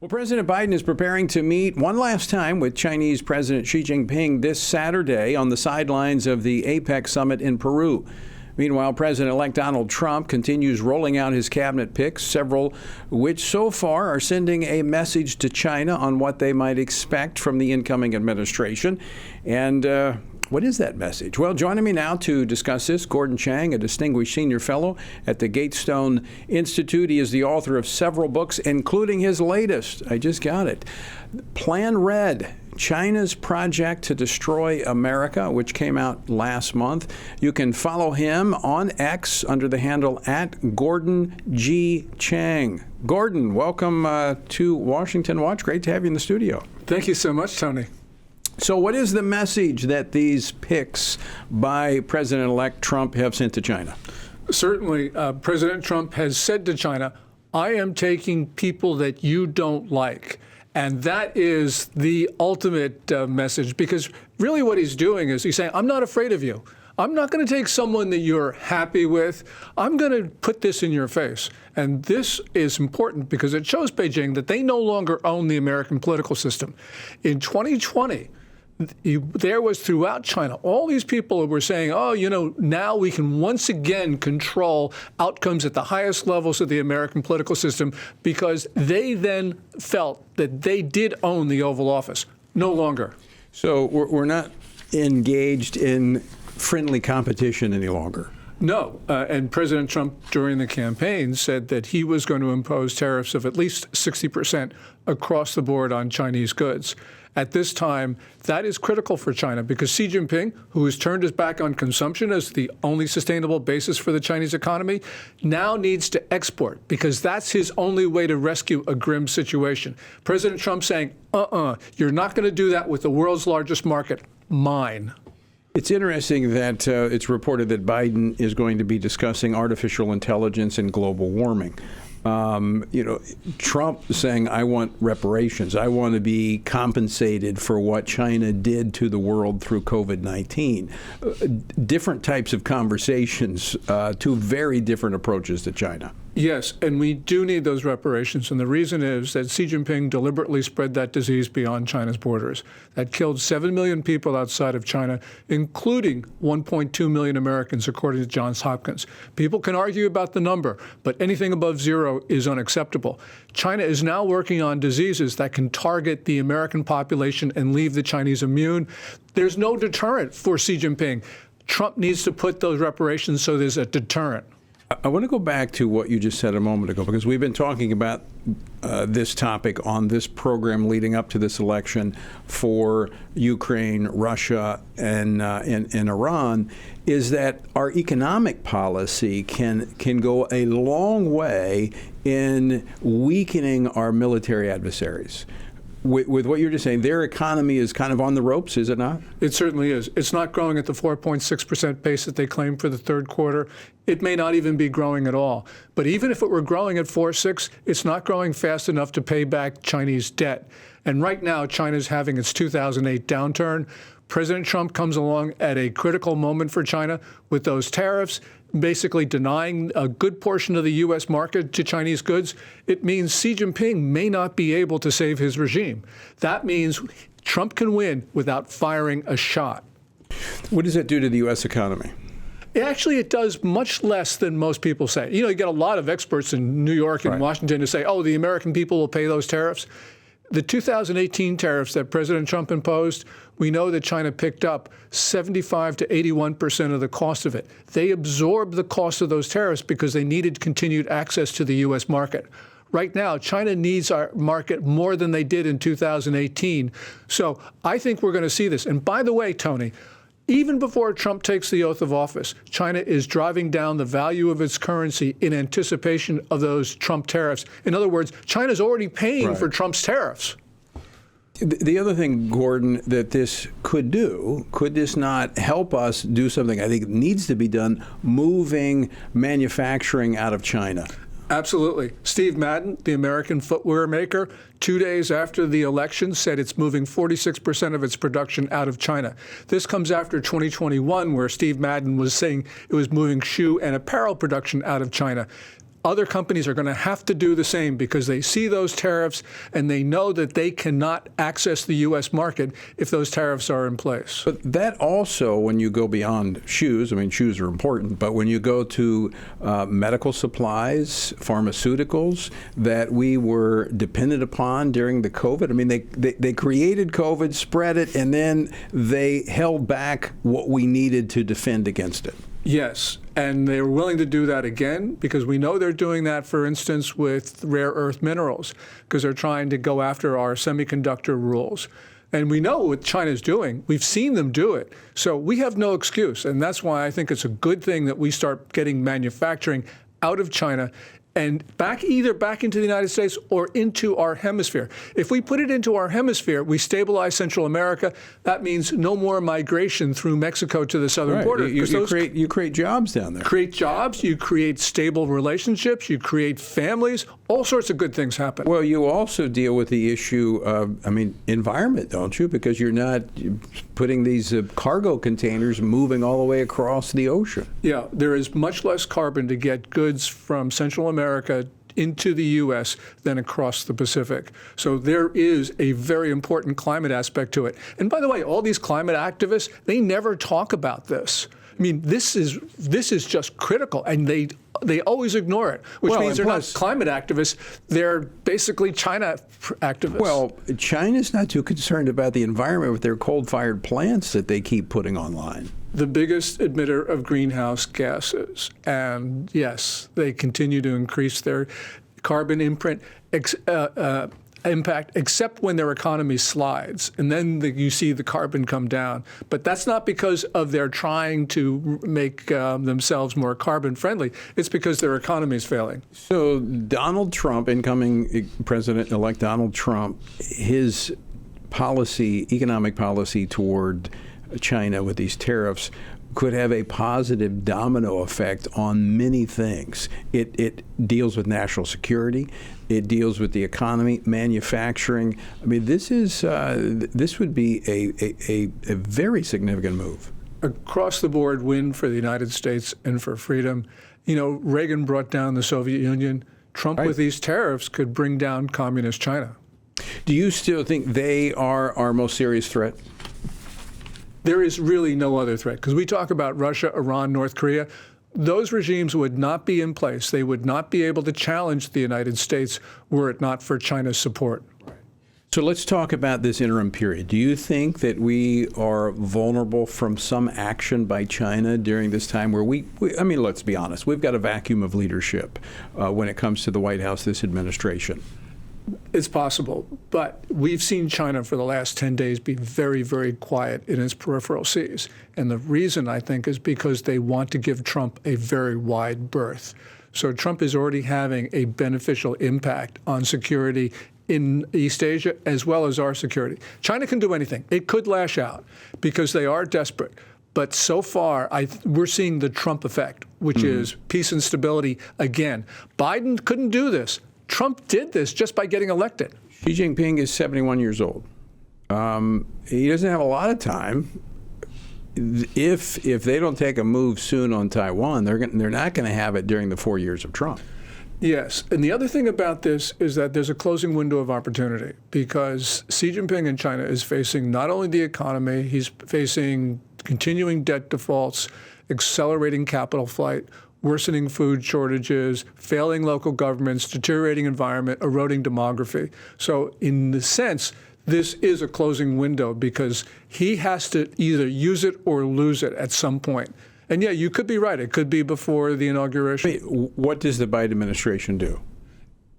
Well, President Biden is preparing to meet one last time with Chinese President Xi Jinping this Saturday on the sidelines of the APEC summit in Peru. Meanwhile, President-elect Donald Trump continues rolling out his cabinet picks, several which so far are sending a message to China on what they might expect from the incoming administration. And what is that message? Well, joining me now to discuss this, Gordon Chang, a distinguished senior fellow at the Gatestone Institute. He is the author of several books, including his latest. I just got it. Plan Red, China's Project to Destroy America, which came out last month. You can follow him on X under the handle @GordonG.Chang. Gordon, welcome to Washington Watch. Great to have you in the studio. Thank you so much, Tony. So what is the message that these picks by President-elect Trump have sent to China? Certainly, President Trump has said to China, I am taking people that you don't like. And that is the ultimate message, because really what he's doing is he's saying, I'm not afraid of you. I'm not going to take someone that you're happy with. I'm going to put this in your face. And this is important because it shows Beijing that they no longer own the American political system. In 2020, there was throughout China, all these people who were saying, oh, now we can once again control outcomes at the highest levels of the American political system, because they then felt that they did own the Oval Office. No longer. So we're not engaged in friendly competition any longer. No. And President Trump, during the campaign, said that he was going to impose tariffs of at least 60% across the board on Chinese goods. At this time, that is critical for China, because Xi Jinping, who has turned his back on consumption as the only sustainable basis for the Chinese economy, now needs to export, because that's his only way to rescue a grim situation. President Trump saying, you're not going to do that with the world's largest market, mine. It's interesting that it's reported that Biden is going to be discussing artificial intelligence and global warming. Trump saying, I want reparations. I want to be compensated for what China did to the world through COVID-19. Different types of conversations, two very different approaches to China. Yes, and we do need those reparations. And the reason is that Xi Jinping deliberately spread that disease beyond China's borders. That killed 7 million people outside of China, including 1.2 million Americans, according to Johns Hopkins. People can argue about the number, but anything above zero is unacceptable. China is now working on diseases that can target the American population and leave the Chinese immune. There's no deterrent for Xi Jinping. Trump needs to put those reparations so there's a deterrent. I want to go back to what you just said a moment ago, because we've been talking about this topic on this program leading up to this election for Ukraine, Russia, and Iran, is that our economic policy can go a long way in weakening our military adversaries. With what you're just saying, their economy is kind of on the ropes, is it not? It certainly is. It's not growing at the 4.6% pace that they claim for the third quarter. It may not even be growing at all. But even if it were growing at 4.6, it's not growing fast enough to pay back Chinese debt. And right now, China's having its 2008 downturn. President Trump comes along at a critical moment for China with those tariffs, basically denying a good portion of the U.S. market to Chinese goods. It means Xi Jinping may not be able to save his regime. That means Trump can win without firing a shot. What does that do to the U.S. economy? Actually, it does much less than most people say. You get a lot of experts in New York and Washington who say, oh, the American people will pay those tariffs. The 2018 tariffs that President Trump imposed, we know that China picked up 75 to 81% of the cost of it. They absorbed the cost of those tariffs because they needed continued access to the U.S. market. Right now, China needs our market more than they did in 2018. So I think we're going to see this. And by the way, Tony, even before Trump takes the oath of office, China is driving down the value of its currency in anticipation of those Trump tariffs. In other words, China's already paying for Trump's tariffs. The other thing, Gordon, that this could do, could this not help us do something I think needs to be done, moving manufacturing out of China? Absolutely. Steve Madden, the American footwear maker, 2 days after the election said it's moving 46% of its production out of China. This comes after 2021, where Steve Madden was saying it was moving shoe and apparel production out of China. other companies are going to have to do the same because they see those tariffs and they know that they cannot access the U.S. market if those tariffs are in place. But that also, when you go beyond shoes, I mean, shoes are important, but when you go to medical supplies, pharmaceuticals that we were dependent upon during the COVID, I mean, they created COVID, spread it, and then they held back what we needed to defend against it. Yes, and they're willing to do that again because we know they're doing that, for instance, with rare earth minerals, because they're trying to go after our semiconductor rules. And we know what China's doing. We've seen them do it. So we have no excuse. And that's why I think it's a good thing that we start getting manufacturing out of China and either back into the United States or into our hemisphere. If we put it into our hemisphere, we stabilize Central America. That means no more migration through Mexico to the southern border. You create jobs down there. Create jobs, you create stable relationships, you create families, all sorts of good things happen. Well, you also deal with the issue of, environment, don't you? Because you're not putting these cargo containers moving all the way across the ocean. Yeah, there is much less carbon to get goods from Central America into the U.S. than across the Pacific. So there is a very important climate aspect to it. And by the way, all these climate activists, they never talk about this. I mean, this is just critical, and they always ignore it, which means they're not climate activists. They're basically China activists. Well, China's not too concerned about the environment with their coal-fired plants that they keep putting online. The biggest emitter of greenhouse gases. And yes, they continue to increase their carbon impact, except when their economy slides. And then you see the carbon come down. But that's not because of their trying to make themselves more carbon friendly. It's because their economy is failing. So Donald Trump, incoming President-elect Donald Trump, his economic policy toward China with these tariffs could have a positive domino effect on many things. It deals with national security. It deals with the economy, manufacturing. I mean, this would be a very significant move. Across the board win for the United States and for freedom. You know, Reagan brought down the Soviet Union. Trump with these tariffs could bring down communist China. Do you still think they are our most serious threat? There is really no other threat, because we talk about Russia, Iran, North Korea. Those regimes would not be in place. They would not be able to challenge the United States were it not for China's support. So let's talk about this interim period. Do you think that we are vulnerable from some action by China during this time where let's be honest, we've got a vacuum of leadership when it comes to the White House, this administration? It's possible, but we've seen China for the last 10 days be very, very quiet in its peripheral seas. And the reason, I think, is because they want to give Trump a very wide berth. So Trump is already having a beneficial impact on security in East Asia as well as our security. China can do anything. It could lash out because they are desperate. But so far, we're seeing the Trump effect, which is peace and stability again. Biden couldn't do this. Trump did this just by getting elected. Xi Jinping is 71 years old. He doesn't have a lot of time. If they don't take a move soon on Taiwan, they're not going to have it during the 4 years of Trump. Yes. And the other thing about this is that there's a closing window of opportunity because Xi Jinping in China is facing not only the economy, he's facing continuing debt defaults, accelerating capital flight, worsening food shortages, failing local governments, deteriorating environment, eroding demography. So in the sense, this is a closing window because he has to either use it or lose it at some point. And yeah, you could be right. It could be before the inauguration. What does the Biden administration do?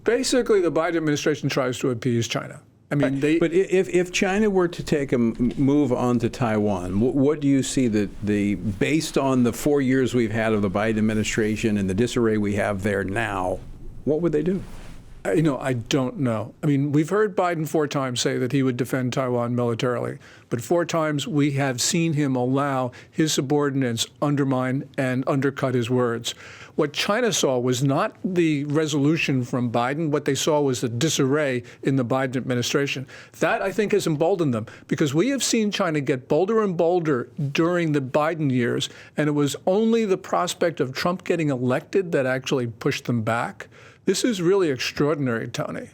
Basically, the Biden administration tries to appease China. I mean, but if China were to take a move onto Taiwan, what do you see based on the 4 years we've had of the Biden administration and the disarray we have there now, what would they do? I don't know. I mean, we've heard Biden 4 times say that he would defend Taiwan militarily, but 4 times we have seen him allow his subordinates undermine and undercut his words. What China saw was not the resolution from Biden. What they saw was the disarray in the Biden administration. That, I think, has emboldened them, because we have seen China get bolder and bolder during the Biden years, and it was only the prospect of Trump getting elected that actually pushed them back. This is really extraordinary, Tony.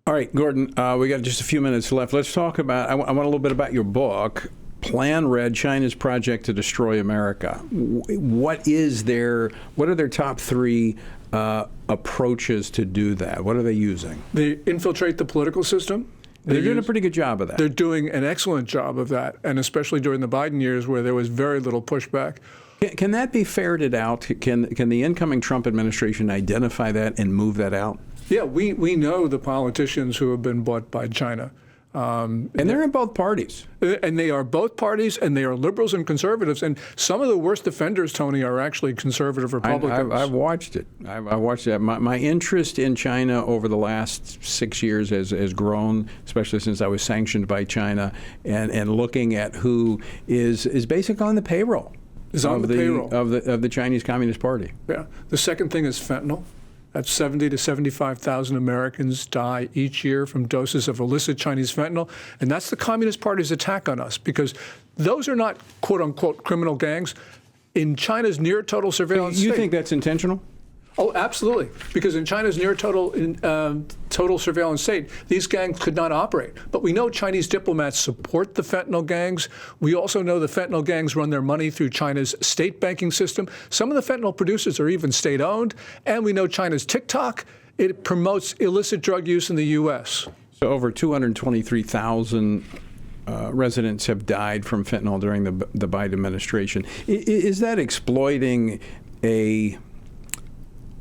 All right, Gordon, we got just a few minutes left. Let's talk about, I want a little bit about your book, Plan Red, China's Project to Destroy America. What are their top 3 approaches to do that? What are they using? They infiltrate the political system. They're doing a pretty good job of that. They're doing an excellent job of that, and especially during the Biden years where there was very little pushback. Can that be ferreted out? Can the incoming Trump administration identify that and move that out? Yeah, we know the politicians who have been bought by China. And they're in both parties. And they are both parties, and they are liberals and conservatives. And some of the worst offenders, Tony, are actually conservative Republicans. I've watched it. I watched that. My interest in China over the last 6 years has grown, especially since I was sanctioned by China, and looking at who is basically on the payroll. Is on the payroll of the Chinese Communist Party. Yeah. The second thing is fentanyl. That's 70 to 75,000 Americans die each year from doses of illicit Chinese fentanyl. And that's the Communist Party's attack on us, because those are not, quote unquote, criminal gangs. In China's near total surveillance You state, think that's intentional? Oh, absolutely. Because in China's near total surveillance state, these gangs could not operate. But we know Chinese diplomats support the fentanyl gangs. We also know the fentanyl gangs run their money through China's state banking system. Some of the fentanyl producers are even state-owned. And we know China's TikTok, it promotes illicit drug use in the U.S. So over 223,000 residents have died from fentanyl during the Biden administration. Is that exploiting a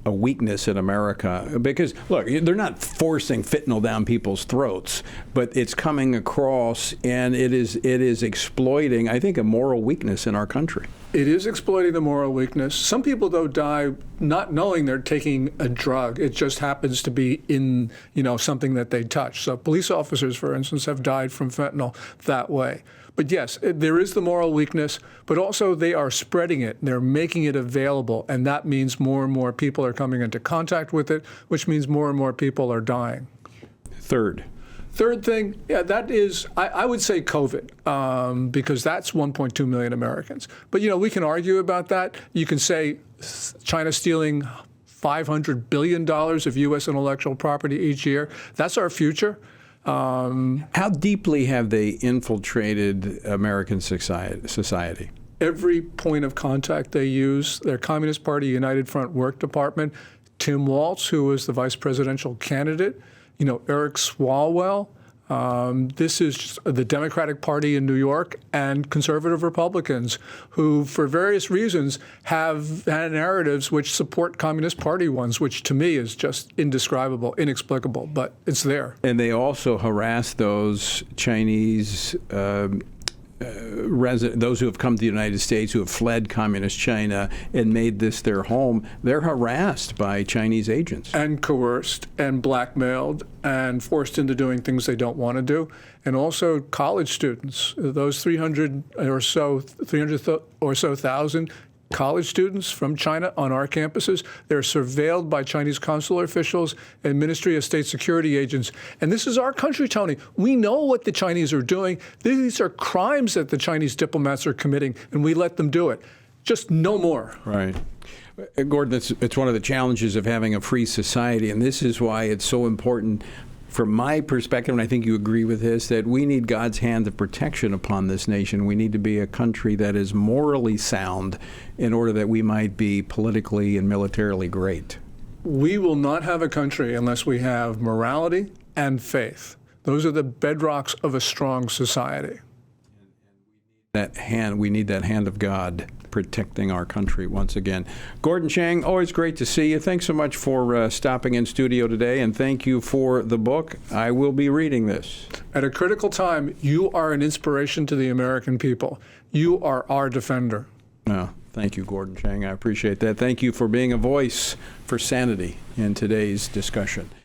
weakness in America? Because, look, they're not forcing fentanyl down people's throats, but it's coming across, and it is exploiting, I think, a moral weakness in our country. It is exploiting the moral weakness. Some people, though, die not knowing they're taking a drug. It just happens to be in, something that they touch. So police officers, for instance, have died from fentanyl that way. But yes, there is the moral weakness, but also they are spreading it. They're making it available, and that means more and more people are coming into contact with it, which means more and more people are dying. Third thing, yeah, that is, I would say COVID, because that's 1.2 million Americans. But, we can argue about that. You can say China stealing $500 billion of U.S. intellectual property each year. That's our future. How deeply have they infiltrated American society? Every point of contact they use. Their Communist Party United Front Work Department, Tim Walz, who was the vice presidential candidate, Eric Swalwell. This is just the Democratic Party in New York and conservative Republicans who, for various reasons, have had narratives which support Communist Party ones, which to me is just indescribable, inexplicable, but it's there. And they also harass those Chinese those who have come to the United States, who have fled communist China and made this their home. They're harassed by Chinese agents. And coerced and blackmailed and forced into doing things they don't want to do. And also college students, those 300 or so thousand college students from China on our campuses. They're surveilled by Chinese consular officials and Ministry of State Security agents. And this is our country, Tony. We know what the Chinese are doing. These are crimes that the Chinese diplomats are committing, and we let them do it. Just no more. Right. Gordon, it's one of the challenges of having a free society, and this is why it's so important, from my perspective, and I think you agree with this, that we need God's hand of protection upon this nation. We need to be a country that is morally sound in order that we might be politically and militarily great. We will not have a country unless we have morality and faith. Those are the bedrocks of a strong society. We need that hand of God protecting our country once again. Gordon Chang, always great to see you. Thanks so much for stopping in studio today, and thank you for the book. I will be reading this. At a critical time, you are an inspiration to the American people. You are our defender. Thank you, Gordon Chang. I appreciate that. Thank you for being a voice for sanity in today's discussion.